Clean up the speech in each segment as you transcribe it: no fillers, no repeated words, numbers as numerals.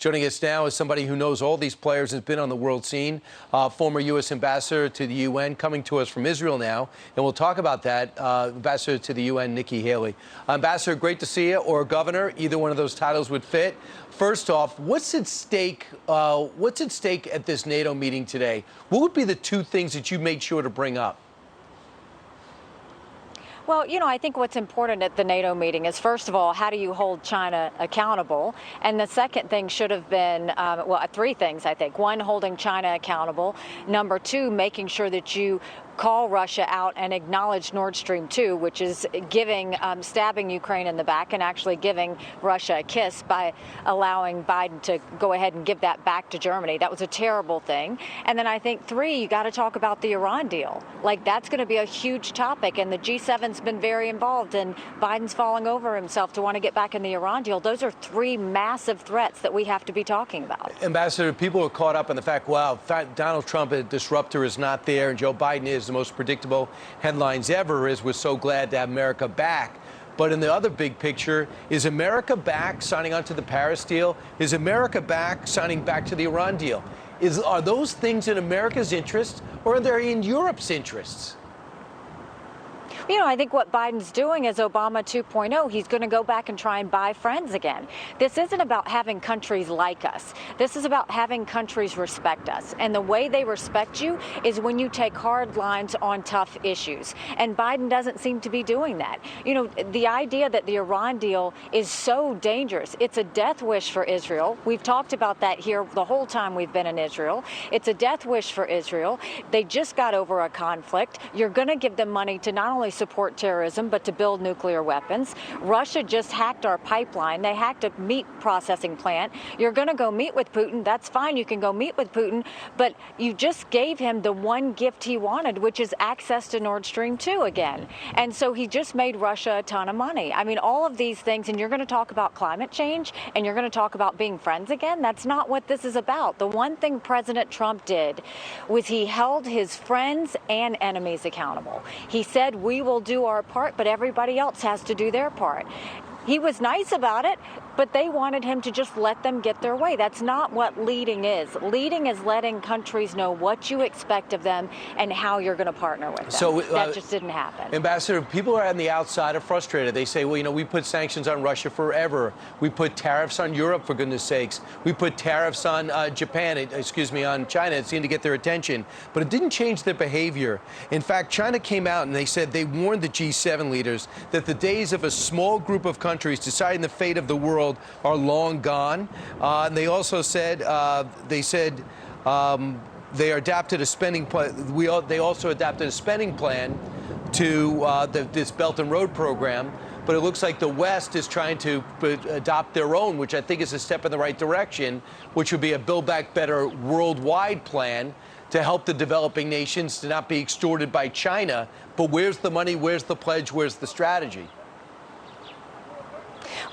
Joining us now is somebody who knows all these players, has been on the world scene, former U.S. ambassador to the UN, coming to us from Israel now, and we'll talk about that. Ambassador to the UN, Nikki Haley. Ambassador, great to see you, or governor, either one of those titles would fit. First off, what's at stake? What's at stake at this NATO meeting today? What would be the two things that you made sure to bring up? Well, I think what's important at the NATO meeting is, first of all, how do you hold China accountable? And the second thing should have been, three things, I think. One, holding China accountable. Number two, making sure that you call Russia out and acknowledge Nord Stream 2, which is stabbing Ukraine in the back and actually giving Russia a kiss by allowing Biden to go ahead and give that back to Germany. That was a terrible thing. And then I think three, you got to talk about the Iran deal. Like, that's going to be a huge topic, and the G7's been very involved, and Biden's falling over himself to want to get back in the Iran deal. Those are three massive threats that we have to be talking about. Ambassador, people are caught up in the fact, wow, Donald Trump, a disruptor, is not there, and Joe Biden is. The most predictable headlines ever is, we're so glad to have America back. But in the other big picture, is America back signing on to the Paris deal? Is America back signing back to the Iran deal? Are those things in America's interest, or are they in Europe's interests? I think what Biden's doing is Obama 2.0. He's going to go back and try and buy friends again. This isn't about having countries like us. This is about having countries respect us. And the way they respect you is when you take hard lines on tough issues. And Biden doesn't seem to be doing that. The idea that the Iran deal is so dangerous, it's a death wish for Israel. We've talked about that here the whole time we've been in Israel. It's a death wish for Israel. They just got over a conflict. You're going to give them money to not only support terrorism, but to build nuclear weapons. Russia just hacked our pipeline. They hacked a meat processing plant. You're going to go meet with Putin. That's fine. You can go meet with Putin, but you just gave him the one gift he wanted, which is access to Nord Stream 2 again. And so he just made Russia a ton of money. I mean, all of these things, and you're going to talk about climate change, and you're going to talk about being friends again. That's not what this is about. The one thing President Trump did was he held his friends and enemies accountable. He said, we will do our part, but everybody else has to do their part. He was nice about it, but they wanted him to just let them get their way. That's not what leading is. Leading is letting countries know what you expect of them and how you're going to partner with them. So that just didn't happen. Ambassador, people on the outside are frustrated. They say, well, we put sanctions on Russia forever. We put tariffs on Europe, for goodness sakes. We put tariffs on on China. It seemed to get their attention, but it didn't change their behavior. In fact, China came out and they said they warned the G7 leaders that the days of a small group of countries deciding the fate of the world are long gone. And they also said they adapted a spending plan. They also adapted a spending plan to this Belt and Road program. But it looks like the West is trying to adopt their own, which I think is a step in the right direction, which would be a Build Back Better worldwide plan to help the developing nations to not be extorted by China. But where's the money? Where's the pledge? Where's the strategy?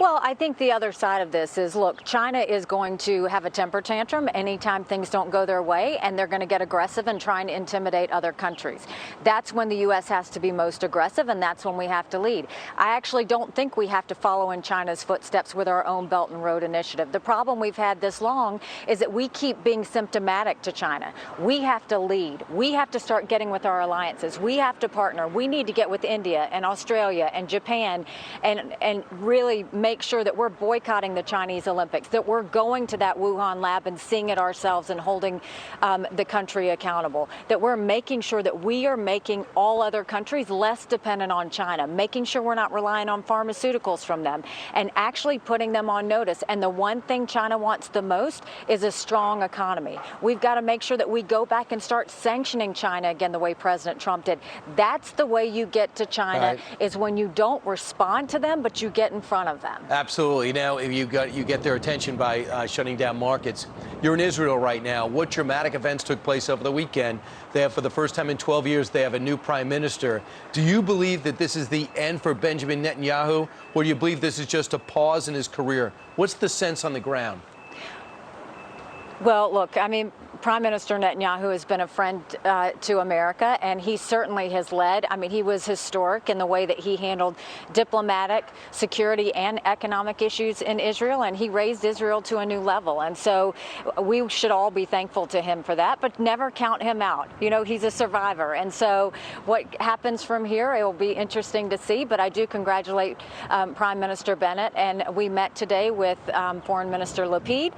Well, I think the other side of this is, look, China is going to have a temper tantrum anytime things don't go their way, and they're going to get aggressive and try and intimidate other countries. That's when the U.S. has to be most aggressive, and that's when we have to lead. I actually don't think we have to follow in China's footsteps with our own Belt and Road Initiative. The problem we've had this long is that we keep being symptomatic to China. We have to lead. We have to start getting with our alliances. We have to partner. We need to get with India and Australia and Japan and really make sure that we're boycotting the Chinese Olympics, that we're going to that Wuhan lab and seeing it ourselves and holding the country accountable, that we're making sure that we are making all other countries less dependent on China, making sure we're not relying on pharmaceuticals from them, and actually putting them on notice. And the one thing China wants the most is a strong economy. We've got to make sure that we go back and start sanctioning China again the way President Trump did. That's the way you get to China, is when you don't respond to them, but you get in front of them. Absolutely. Now, you get their attention by shutting down markets. You're in Israel right now. What dramatic events took place over the weekend? They have, for the first time in 12 years, they have a new prime minister. Do you believe that this is the end for Benjamin Netanyahu, or do you believe this is just a pause in his career? What's the sense on the ground? Well, look, I mean, Prime Minister Netanyahu has been a friend to America, and he certainly has led. I mean, he was historic in the way that he handled diplomatic, security, and economic issues in Israel, and he raised Israel to a new level. And so we should all be thankful to him for that, but never count him out. You know, he's a survivor. And so what happens from here, it will be interesting to see, but I do congratulate Prime Minister Bennett, and we met today with Foreign Minister Lapid.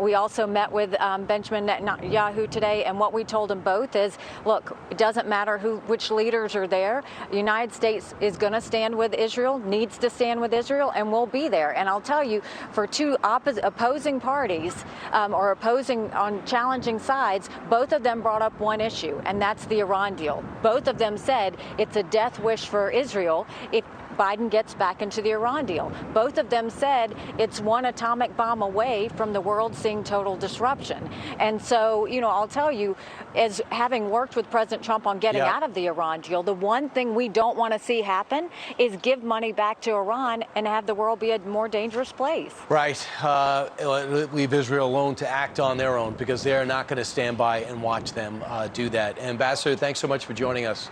We also met with Benjamin Netanyahu today, and what we told them both is, look, it doesn't matter which leaders are there. The United States is going to stand with Israel, needs to stand with Israel, and we'll be there. And I'll tell you, for two opposing parties or opposing on challenging sides, both of them brought up one issue, and that's the Iran deal. Both of them said it's a death wish for Israel if Biden gets back into the Iran deal. Both of them said it's one atomic bomb away from the world seeing total disruption. And so, you know, I'll tell you, as having worked with President Trump on getting out of the Iran deal, the one thing we don't want to see happen is give money back to Iran and have the world be a more dangerous place. Right. Leave Israel alone to act on their own, because they're not going to stand by and watch them do that. Ambassador, thanks so much for joining us.